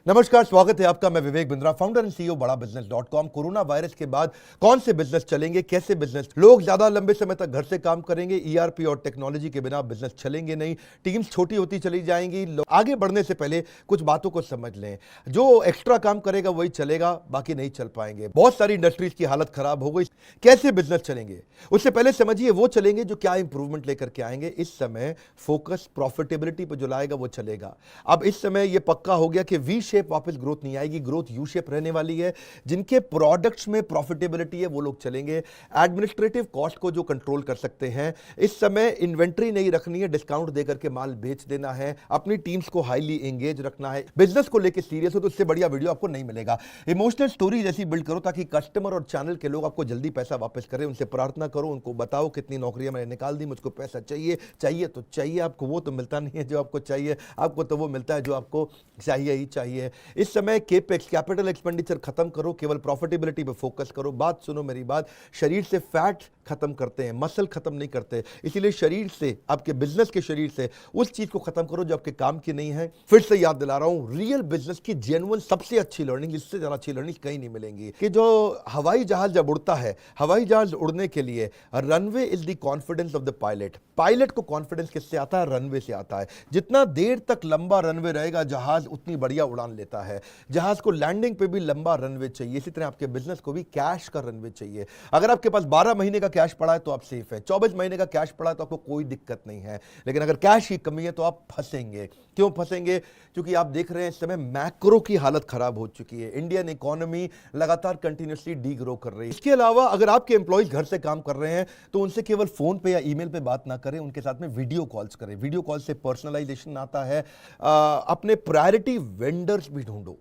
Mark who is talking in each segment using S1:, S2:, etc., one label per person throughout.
S1: नमस्कार, स्वागत है आपका। मैं Vivek Bindra, founder and CEO बड़ा बिजनेस .com। कोरोना वायरस के बाद कौन से बिजनेस चलेंगे, कैसे बिजनेस, लोग ज्यादा लंबे समय तक घर से काम करेंगे, ईआरपी और टेक्नोलॉजी के बिना बिजनेस चलेंगे नहीं, टीम्स छोटी होती चली जाएंगी। आगे बढ़ने से पहले कुछ बातों को समझ लें। जो एक्स्ट्रा काम करेगा वही चलेगा, बाकी नहीं चल पाएंगे। बहुत सारी इंडस्ट्रीज की हालत खराब हो गई। कैसे बिजनेस चलेंगे उससे पहले समझिए वो चलेंगे जो क्या इंप्रूवमेंट लेकर के आएंगे। इस समय फोकस प्रॉफिटेबिलिटी पर जो लाएगा वो चलेगा। अब इस समय ये पक्का हो गया कि वी शेप वापस ग्रोथ नहीं आएगी, ग्रोथ यू शेप रहने वाली है। जिनके प्रोडक्ट्स में प्रॉफिटेबिलिटी है वो लोग चलेंगे। एडमिनिस्ट्रेटिव कॉस्ट को जो कंट्रोल कर सकते हैं, इस समय इन्वेंट्री नहीं रखनी है, डिस्काउंट देकर के माल बेच देना है, अपनी टीम्स को हाईली एंगेज रखना है। बिजनेस को लेकर सीरियस हो तो इससे बढ़िया वीडियो आपको नहीं मिलेगा। इमोशनल स्टोरी जैसी बिल्ड करो ताकि कस्टमर और चैनल के लोग आपको जल्दी पैसा वापस करें। उनसे प्रार्थना करो, उनको बताओ कितनी नौकरियां मैंने निकाल दी, मुझको पैसा चाहिए। चाहिए तो चाहिए, आपको वो तो मिलता नहीं है जो आपको चाहिए, आपको तो वो मिलता है जो आपको चाहिए ही चाहिए। इस समय केपेक्स कैपिटल एक्सपेंडिचर खत्म करो, केवल प्रॉफिटेबिलिटी पे फोकस करो। बात सुनो मेरी बात, शरीर से फैट खत्म करते हैं, मसल खत्म नहीं करते। इसीलिए शरीर से, आपके बिजनेस के शरीर से उस चीज को खत्म करो जो आपके काम की नहीं है। फिर से याद दिला रहा हूं, रियल बिजनेस की जेन्युइन सबसे अच्छी लर्निंग, इससे ज्यादा अच्छी लर्निंग कहीं नहीं मिलेंगी। कि जो हवाई जहाज जब उड़ता है, हवाई जहाज उड़ने के लिए runway is the confidence of the pilot. Pilot को कॉन्फिडेंस किससे आता है? रनवे से आता है। जितना देर तक लंबा रनवे रहेगा जहाज उतनी बढ़िया उड़ान लेता है। जहाज को लैंडिंग पे भी लंबा रनवे चाहिए, इसी तरह आपके बिजनेस को भी कैश का रनवे चाहिए। अगर आपके पास 12 महीने का कैश पड़ा है तो आप सेफ है, 24 महीने का कैश पड़ा है तो आपको कोई दिक्कत नहीं है। लेकिन अगर कैश की कमी है तो आप फंसेंगे। क्यों फंसेंगे? क्योंकि आप देख रहे हैं इस समय मैक्रो की हालत खराब हो चुकी है। इंडियन इकोनॉमी लगातार कंटिन्यूसली डी ग्रो कर रही है। इसके अलावा अगर आपके एम्प्लॉइज घर से काम कर रहे हैं तो उनसे केवल फोन पे या ईमेल पे बात ना करें, उनके साथ में वीडियो कॉल्स करें। वीडियो कॉल से पर्सनलाइजेशन आता है। अपने प्रायोरिटी वेंडर्स भी ढूंढो।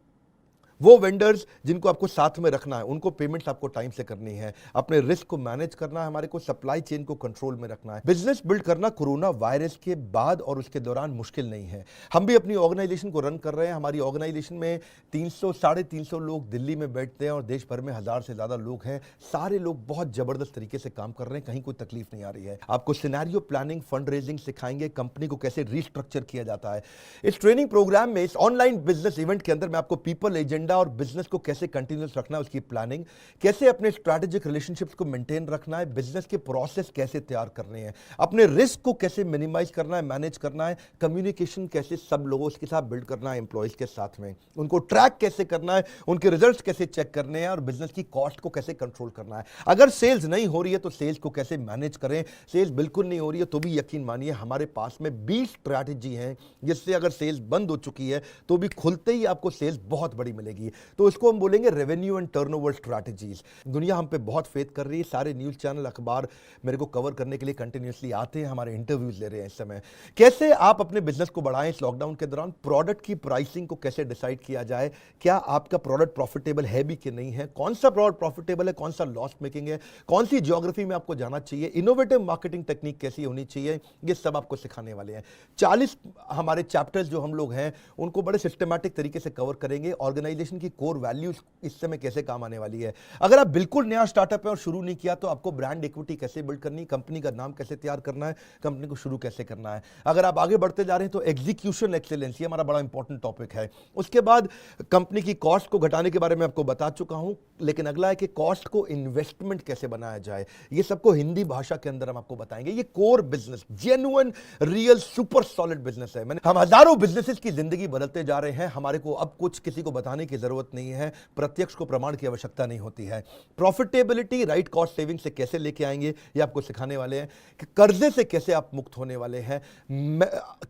S1: वो वेंडर्स जिनको आपको साथ में रखना है, उनको पेमेंट्स आपको टाइम से करनी है। अपने रिस्क को मैनेज करना है, हमारे को सप्लाई चेन को कंट्रोल में रखना है। बिजनेस बिल्ड करना कोरोना वायरस के बाद और उसके दौरान मुश्किल नहीं है। हम भी अपनी ऑर्गेनाइजेशन को रन कर रहे हैं। हमारी ऑर्गेनाइजेशन में 300-350 लोग दिल्ली में बैठते हैं और देश भर में 1000 से ज्यादा लोग हैं। सारे लोग बहुत जबरदस्त तरीके से काम कर रहे हैं, कहीं कोई तकलीफ नहीं आ रही है। आपको सिनेरियो प्लानिंग, फंड रेजिंग सिखाएंगे, कंपनी को कैसे रिस्ट्रक्चर किया जाता है। इस ट्रेनिंग प्रोग्राम में, इस ऑनलाइन बिजनेस इवेंट के अंदर मैं आपको पीपल एजेंडा और बिजनेस को कैसे कंटिन्यूअस रखना है उसकी प्लानिंग, कैसे अपने स्ट्रैटेजिक रिलेशनशिप्स को मेंटेन रखना है, बिजनेस के प्रोसेस कैसे तैयार करने हैं, अपने रिस्क को कैसे मिनिमाइज करना है, मैनेज करना है, कम्युनिकेशन कैसे सब लोगों के साथ बिल्ड करना है, एम्प्लॉइज के साथ में उनको ट्रैक कैसे करना है, उनके रिजल्ट्स कैसे चेक करने हैं और बिजनेस की कॉस्ट को कैसे कंट्रोल करना है। अगर सेल्स नहीं हो रही है तो सेल्स को कैसे मैनेज करें। सेल्स बिल्कुल नहीं हो रही है तो भी यकीन मानिए हमारे पास में 20 स्ट्रैटेजी हैं जिससे अगर सेल्स बंद हो चुकी है तो भी खुलते ही आपको सेल्स बहुत बड़ी मिलेगी। तो इसको हम बोलेंगे रेवेन्यू एंड टर्नओवर स्ट्रैटेजीज। दुनिया हम पे बहुत फेथ कर रही है। सारे न्यूज चैनल, अखबार मेरे को कवर करने के लिए कंटिन्यूअसली आते हैं, हमारे इंटरव्यूज ले रहे हैं इस समय। कैसे आप अपने बिजनेस को बढ़ाएं इस लॉकडाउन के दौरान, प्रोडक्ट की प्राइसिंग को कैसे डिसाइड किया जाए, क्या आपका प्रोडक्ट प्रॉफिटेबल है भी कि नहीं है, कौन सा प्रोडक्ट प्रॉफिटेबल है, कौन सा लॉस मेकिंग है, कौन सी ज्योग्राफी में आपको जाना चाहिए, इनोवेटिव मार्केटिंग टेक्निक कैसी होनी चाहिए, ये सब आपको सिखाने वाले हैं। 40 हमारे चैप्टर्स जो हम लोग हैं उनको बड़े सिस्टमैटिक तरीके से कवर करेंगे। ऑर्गेनाइजेशन की कोर वैल्यूज इस समय कैसे काम आने वाली है। अगर आप बिल्कुल नया स्टार्टअप है और शुरू नहीं किया तो आपको ब्रांड इक्विटी कैसे बिल्ड करनी, कंपनी का नाम कैसे तैयार करना है, कंपनी को शुरू कैसे करना है। अगर आप आगे बढ़ते जा रहे हैं तो एग्जीक्यूशन एक्सीलेंस, ये हमारा बड़ा इंपॉर्टेंट टॉपिक है। उसके बाद कंपनी की कॉस्ट को घटाने के बारे में आपको बता चुका हूं, लेकिन अगला है कि कॉस्ट को इन्वेस्टमेंट कैसे बनाया जाए। ये सबको हिंदी भाषा के अंदर हम आपको बताएंगे। ये core business, genuine, real, super solid business है। हम हजारों बिजनेसेस की जिंदगी बदलते जा रहे हैं। हमारे को अब कुछ किसी को बताने की जरूरत नहीं है, प्रत्यक्ष को प्रमाण की आवश्यकता नहीं होती है। प्रॉफिटेबिलिटी, राइट कॉस्ट सेविंग से कैसे लेके आएंगे ये आपको सिखाने वाले हैं। कि कर्जे से कैसे आप मुक्त होने वाले हैं।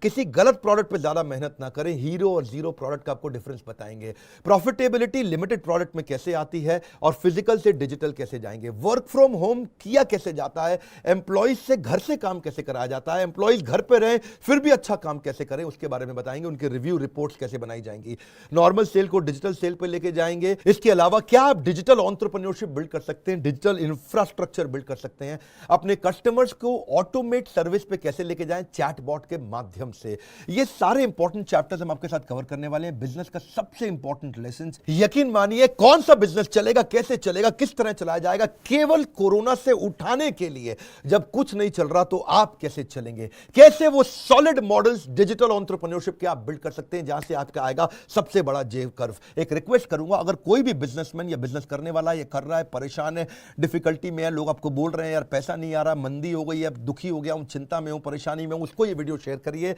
S1: किसी गलत प्रोडक्ट पे ज्यादा मेहनत ना करें, हीरो और जीरो प्रोडक्ट का आपको डिफरेंस बताएंगे। प्रॉफिटेबिलिटी लिमिटेड प्रोडक्ट में कैसे आती है और फिजिकल से डिजिटल कैसे जाएंगे। वर्क फ्रॉम होम किया कैसे जाता है, एम्प्लॉइज से घर से काम कैसे कराया जाता है, एम्प्लॉइज घर पे रहे फिर भी अच्छा काम कैसे करें उसके बारे में बताएंगे। उनके रिव्यू रिपोर्ट्स कैसे बनाई जाएंगी। नॉर्मल सेल को डिजिटल डिजिटल सेल पे लेके जाएंगे। इसके अलावा क्या आप डिजिटल एंटरप्रेन्योरशिप बिल्ड कर सकते हैं, डिजिटल इंफ्रास्ट्रक्चर बिल्ड कर सकते हैं, अपने कस्टमर्स को ऑटोमेट सर्विस पे कैसे लेके जाएं चैटबॉट के माध्यम से। ये सारे इंपॉर्टेंट चैप्टर्स हम आपके साथ कवर करने वाले हैं। बिजनेस का सबसे इंपॉर्टेंट लेसन, यकीन मानिए कौन सा बिजनेस चलेगा, कैसे चलेगा, किस तरह चलाया जाएगा, केवल कोरोना से उठाने के लिए। जब कुछ नहीं चल रहा तो आप कैसे चलेंगे, कैसे वो सॉलिड मॉडल्स डिजिटल एंटरप्रेन्योरशिप के आप बिल्ड कर सकते हैं जहां से आपका आएगा सबसे बड़ा जे कर्व। एक रिक्वेस्ट करूंगा, अगर कोई भी बिजनेसमैन या बिजनेस करने वाला ये कर रहा है, परेशान है, डिफिकल्टी में है, लोग आपको बोल रहे हैं यार पैसा नहीं आ रहा, मंदी हो गई है, दुखी हो गया हूं, चिंता में हूं, परेशानी में हूं, उसको ये वीडियो शेयर करिए।